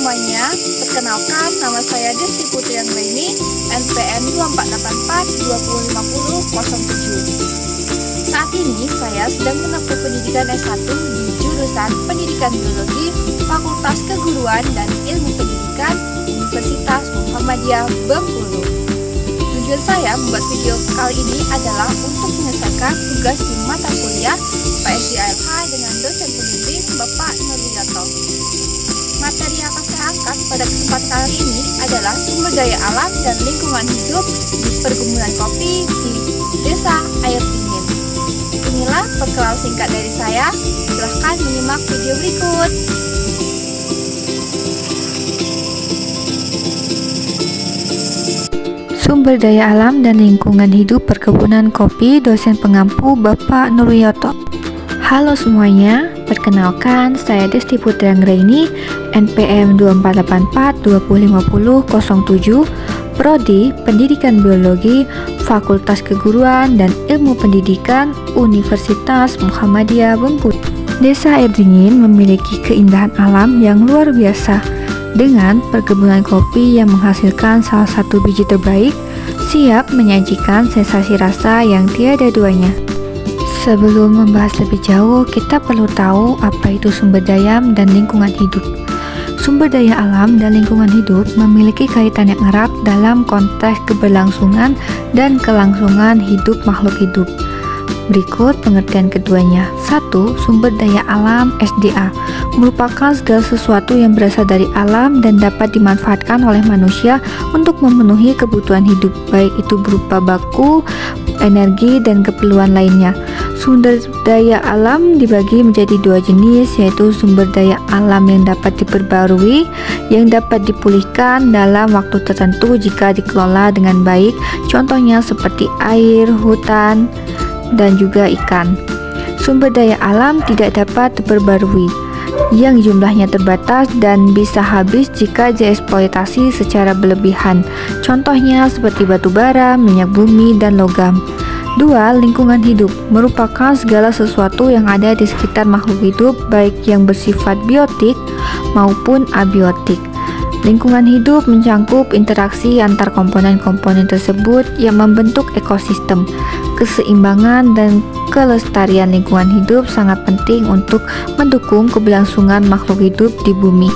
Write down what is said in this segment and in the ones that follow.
semuanya, perkenalkan nama saya Desti Putri Anggraini, NPM 2484 2050 07. Saat ini saya sedang menempuh pendidikan S1 di jurusan Pendidikan Biologi, Fakultas Keguruan dan Ilmu Pendidikan, Universitas Muhammadiyah Bengkulu. Tujuan saya membuat video kali ini adalah untuk menyelesaikan tugas di mata kuliah PSDALH dengan dosen pembimbing Bapak Nurwiyoto. Materi yang akan saya angkat pada kesempatan kali ini adalah sumber daya alam dan lingkungan hidup di perkebunan kopi di Desa Air Dingin. Inilah perkenalan singkat dari saya. Silahkan menyimak video berikut. Sumber daya alam dan lingkungan hidup perkebunan kopi, dosen pengampu Bapak Nurwiyoto. Halo semuanya, perkenalkan saya Desti Putri Anggraini, NPM 2484 2050 07, Prodi Pendidikan Biologi, Fakultas Keguruan dan Ilmu Pendidikan, Universitas Muhammadiyah Bengkulu. Desa Air Dingin memiliki keindahan alam yang luar biasa, dengan perkebunan kopi yang menghasilkan salah satu biji terbaik, siap menyajikan sensasi rasa yang tiada duanya. Sebelum membahas lebih jauh, kita perlu tahu apa itu sumber daya dan lingkungan hidup. Sumber daya alam dan lingkungan hidup memiliki kaitan yang erat dalam konteks keberlangsungan dan kelangsungan hidup makhluk hidup. Berikut pengertian keduanya. 1. Sumber daya alam (SDA) merupakan segala sesuatu yang berasal dari alam dan dapat dimanfaatkan oleh manusia untuk memenuhi kebutuhan hidup, baik itu berupa baku, energi, dan keperluan lainnya. Sumber daya alam dibagi menjadi dua jenis, yaitu sumber daya alam yang dapat diperbarui, yang dapat dipulihkan dalam waktu tertentu jika dikelola dengan baik, contohnya seperti air, hutan, dan juga ikan. Sumber daya alam tidak dapat diperbarui, yang jumlahnya terbatas dan bisa habis jika dieksploitasi secara berlebihan, contohnya seperti batu bara, minyak bumi, dan logam. 2. Lingkungan hidup merupakan segala sesuatu yang ada di sekitar makhluk hidup, baik yang bersifat biotik maupun abiotik. Lingkungan hidup mencangkup interaksi antar komponen-komponen tersebut yang membentuk ekosistem. Keseimbangan dan kelestarian lingkungan hidup sangat penting untuk mendukung keberlangsungan makhluk hidup di bumi.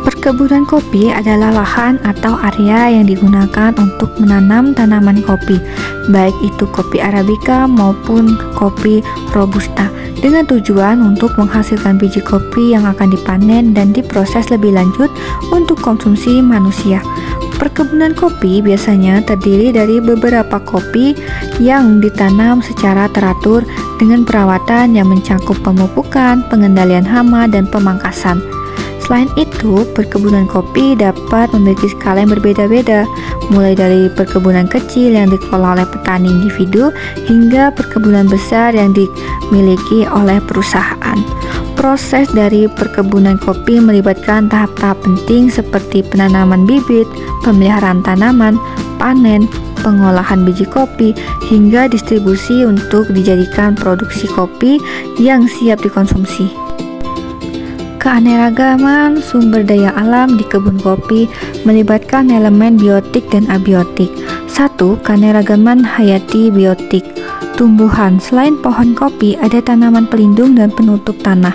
Perkebunan kopi adalah lahan atau area yang digunakan untuk menanam tanaman kopi, baik itu kopi Arabica maupun kopi Robusta, dengan tujuan untuk menghasilkan biji kopi yang akan dipanen dan diproses lebih lanjut untuk konsumsi manusia. Perkebunan kopi biasanya terdiri dari beberapa kopi yang ditanam secara teratur dengan perawatan yang mencakup pemupukan, pengendalian hama, dan pemangkasan. Selain itu, perkebunan kopi dapat memiliki skala yang berbeda-beda, mulai dari perkebunan kecil yang dikelola oleh petani individu hingga perkebunan besar yang dimiliki oleh perusahaan. Proses dari perkebunan kopi melibatkan tahap-tahap penting seperti penanaman bibit, pemeliharaan tanaman, panen, pengolahan biji kopi, hingga distribusi untuk dijadikan produksi kopi yang siap dikonsumsi. Keanekaragaman sumber daya alam di kebun kopi melibatkan elemen biotik dan abiotik. 1. Keanekaragaman hayati biotik. Tumbuhan. Selain pohon kopi, ada tanaman pelindung dan penutup tanah.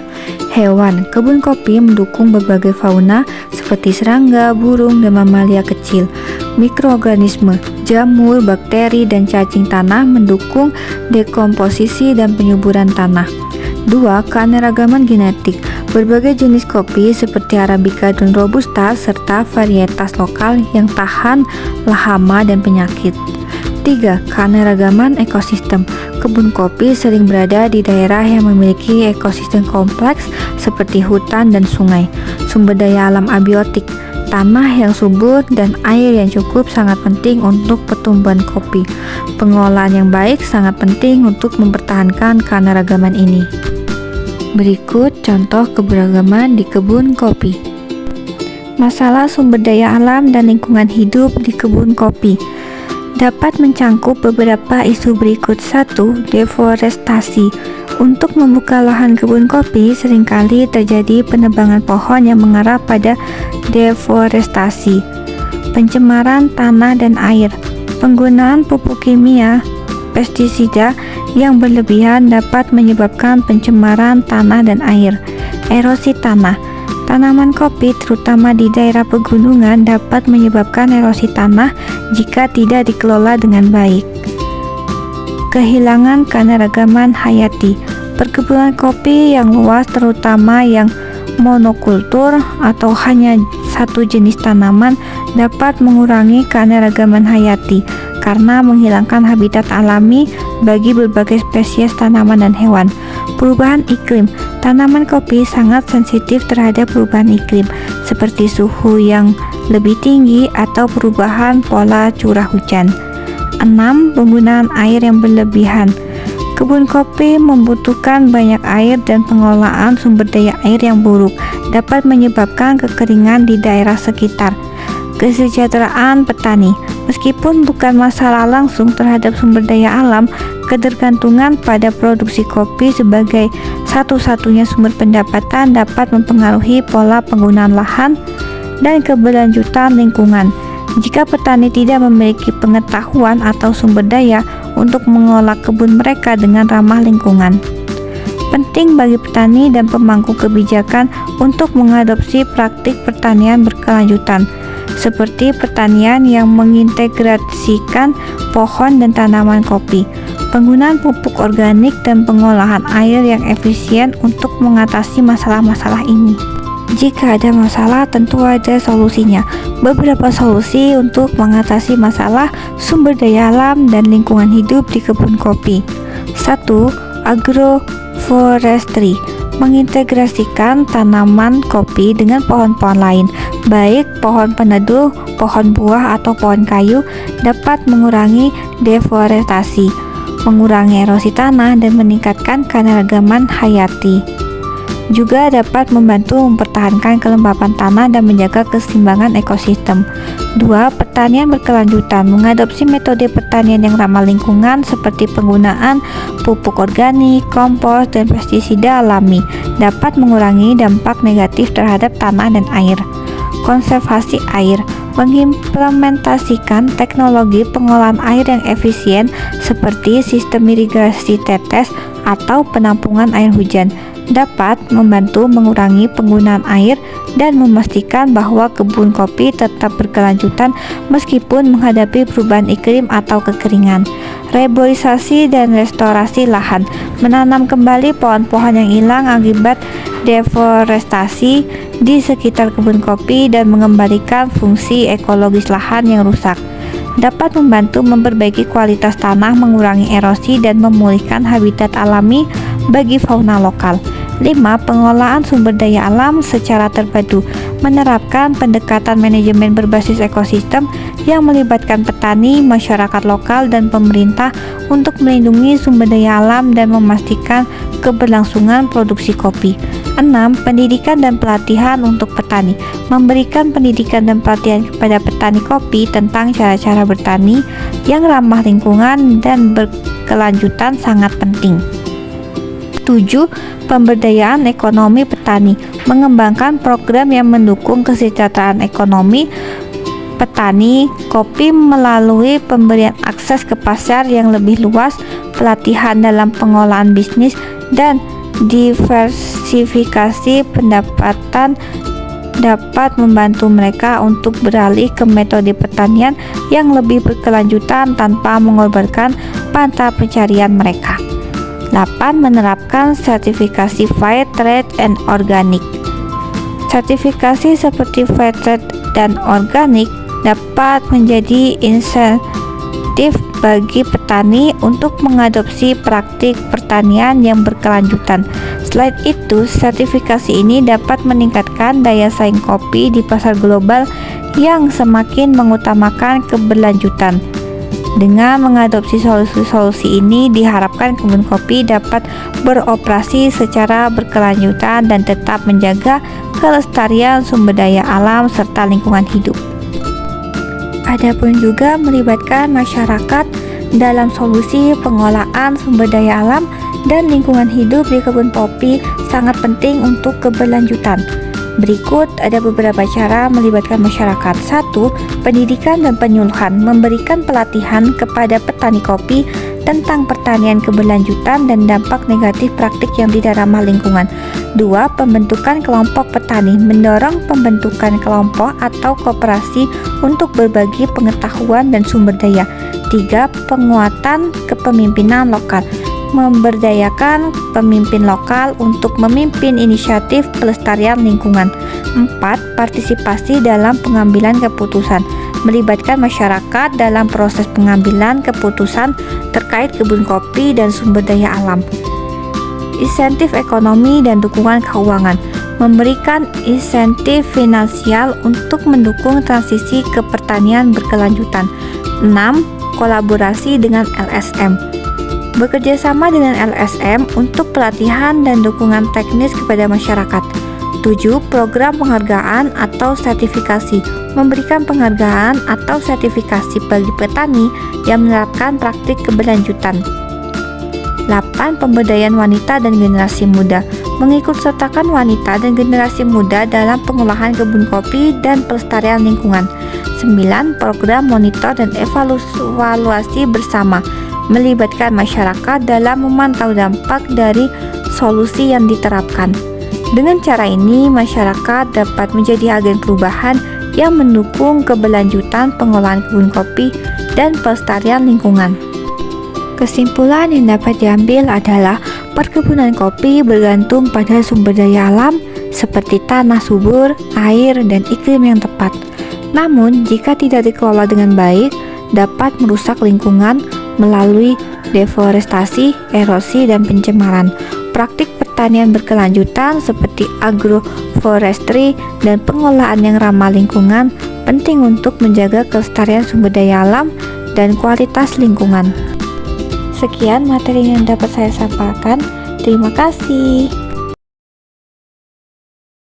Hewan. Kebun kopi mendukung berbagai fauna seperti serangga, burung, dan mamalia kecil. Mikroorganisme. Jamur, bakteri, dan cacing tanah mendukung dekomposisi dan penyuburan tanah. 2. Keanekaragaman genetik. Berbagai jenis kopi seperti Arabica dan Robusta serta varietas lokal yang tahan hama dan penyakit. 3. Keanekaragaman ekosistem. Kebun kopi sering berada di daerah yang memiliki ekosistem kompleks seperti hutan dan sungai. Sumber daya alam abiotik. Tanah yang subur dan air yang cukup sangat penting untuk pertumbuhan kopi. Pengelolaan yang baik sangat penting untuk mempertahankan keanekaragaman ini. Berikut contoh keberagaman di kebun kopi. Masalah sumber daya alam dan lingkungan hidup di kebun kopi dapat mencangkup beberapa isu berikut. 1. Deforestasi. Untuk membuka lahan kebun kopi, seringkali terjadi penebangan pohon yang mengarah pada deforestasi, pencemaran tanah dan air, penggunaan pupuk kimia, pestisida yang berlebihan dapat menyebabkan pencemaran tanah dan air, erosi tanah. Tanaman kopi, terutama di daerah pegunungan, dapat menyebabkan erosi tanah jika tidak dikelola dengan baik. Kehilangan keanekaragaman hayati. Perkebunan kopi yang luas, terutama yang monokultur atau hanya satu jenis tanaman, dapat mengurangi keanekaragaman hayati karena menghilangkan habitat alami bagi berbagai spesies tanaman dan hewan. Perubahan iklim. Tanaman kopi sangat sensitif terhadap perubahan iklim, seperti suhu yang lebih tinggi atau perubahan pola curah hujan. 6. Penggunaan air yang berlebihan. Kebun kopi membutuhkan banyak air dan pengelolaan sumber daya air yang buruk dapat menyebabkan kekeringan di daerah sekitar. Kesejahteraan petani. Meskipun bukan masalah langsung terhadap sumber daya alam, ketergantungan pada produksi kopi sebagai satu-satunya sumber pendapatan dapat mempengaruhi pola penggunaan lahan dan keberlanjutan lingkungan. Jika petani tidak memiliki pengetahuan atau sumber daya untuk mengelola kebun mereka dengan ramah lingkungan. Penting bagi petani dan pemangku kebijakan untuk mengadopsi praktik pertanian berkelanjutan, seperti pertanian yang mengintegrasikan pohon dan tanaman kopi, penggunaan pupuk organik, dan pengolahan air yang efisien untuk mengatasi masalah-masalah ini. Jika ada masalah, tentu ada solusinya. Beberapa solusi untuk mengatasi masalah sumber daya alam dan lingkungan hidup di kebun kopi. 1. Agroforestry. Mengintegrasikan tanaman kopi dengan pohon-pohon lain, baik pohon peneduh, pohon buah, atau pohon kayu, dapat mengurangi deforestasi, mengurangi erosi tanah, dan meningkatkan keanekaragaman hayati. Juga dapat membantu mempertahankan kelembapan tanah dan menjaga keseimbangan ekosistem. 2. Pertanian berkelanjutan. Mengadopsi metode pertanian yang ramah lingkungan seperti penggunaan pupuk organik, kompos, dan pestisida alami dapat mengurangi dampak negatif terhadap tanah dan air. Konservasi air. Mengimplementasikan teknologi pengolahan air yang efisien seperti sistem irigasi tetes atau penampungan air hujan dapat membantu mengurangi penggunaan air dan memastikan bahwa kebun kopi tetap berkelanjutan meskipun menghadapi perubahan iklim atau kekeringan. Reboisasi dan restorasi lahan. Menanam kembali pohon-pohon yang hilang akibat deforestasi di sekitar kebun kopi dan mengembalikan fungsi ekologis lahan yang rusak dapat membantu memperbaiki kualitas tanah, mengurangi erosi, dan memulihkan habitat alami bagi fauna lokal. 5. Pengelolaan sumber daya alam secara terpadu. Menerapkan pendekatan manajemen berbasis ekosistem yang melibatkan petani, masyarakat lokal, dan pemerintah untuk melindungi sumber daya alam dan memastikan keberlangsungan produksi kopi. 6. Pendidikan dan pelatihan untuk petani. Memberikan pendidikan dan pelatihan kepada petani kopi tentang cara-cara bertani yang ramah lingkungan dan berkelanjutan sangat penting. 7. Pemberdayaan ekonomi petani. Mengembangkan program yang mendukung kesejahteraan ekonomi petani kopi melalui pemberian akses ke pasar yang lebih luas, pelatihan dalam pengolahan bisnis, dan diversifikasi pendapatan dapat membantu mereka untuk beralih ke metode pertanian yang lebih berkelanjutan tanpa mengorbankan mata pencarian mereka. 8. Menerapkan sertifikasi Fair Trade and Organic. Sertifikasi seperti Fair Trade dan Organic dapat menjadi insentif bagi petani untuk mengadopsi praktik pertanian yang berkelanjutan. Selain itu, sertifikasi ini dapat meningkatkan daya saing kopi di pasar global yang semakin mengutamakan keberlanjutan. Dengan mengadopsi solusi-solusi ini, diharapkan kebun kopi dapat beroperasi secara berkelanjutan dan tetap menjaga kelestarian sumber daya alam serta lingkungan hidup. Adapun juga melibatkan masyarakat dalam solusi pengolahan sumber daya alam dan lingkungan hidup di kebun kopi sangat penting untuk keberlanjutan. Berikut ada beberapa cara melibatkan masyarakat. 1. Pendidikan dan penyuluhan, memberikan pelatihan kepada petani kopi tentang pertanian keberlanjutan dan dampak negatif praktik yang tidak ramah lingkungan. 2. Pembentukan kelompok petani, mendorong pembentukan kelompok atau koperasi untuk berbagi pengetahuan dan sumber daya. 3. Penguatan kepemimpinan lokal, memberdayakan pemimpin lokal untuk memimpin inisiatif pelestarian lingkungan. 4. Partisipasi dalam pengambilan keputusan, melibatkan masyarakat dalam proses pengambilan keputusan terkait kebun kopi dan sumber daya alam. Insentif ekonomi dan dukungan keuangan, memberikan insentif finansial untuk mendukung transisi ke pertanian berkelanjutan. 6. Kolaborasi dengan LSM, bekerja sama dengan LSM untuk pelatihan dan dukungan teknis kepada masyarakat. 7. Program penghargaan atau sertifikasi, memberikan penghargaan atau sertifikasi bagi petani yang menerapkan praktik keberlanjutan. 8. Pemberdayaan wanita dan generasi muda, mengikutsertakan wanita dan generasi muda dalam pengolahan kebun kopi dan pelestarian lingkungan. 9. Program monitor dan evaluasi bersama, melibatkan masyarakat dalam memantau dampak dari solusi yang diterapkan. Dengan cara ini, masyarakat dapat menjadi agen perubahan yang mendukung keberlanjutan pengolahan kebun kopi dan pelestarian lingkungan. Kesimpulan yang dapat diambil adalah perkebunan kopi bergantung pada sumber daya alam seperti tanah subur, air, dan iklim yang tepat. Namun, jika tidak dikelola dengan baik, dapat merusak lingkungan melalui deforestasi, erosi, dan pencemaran. Praktik pertanian berkelanjutan seperti agroforestry dan pengolahan yang ramah lingkungan penting untuk menjaga kelestarian sumber daya alam dan kualitas lingkungan. Sekian materi yang dapat saya sampaikan. Terima kasih.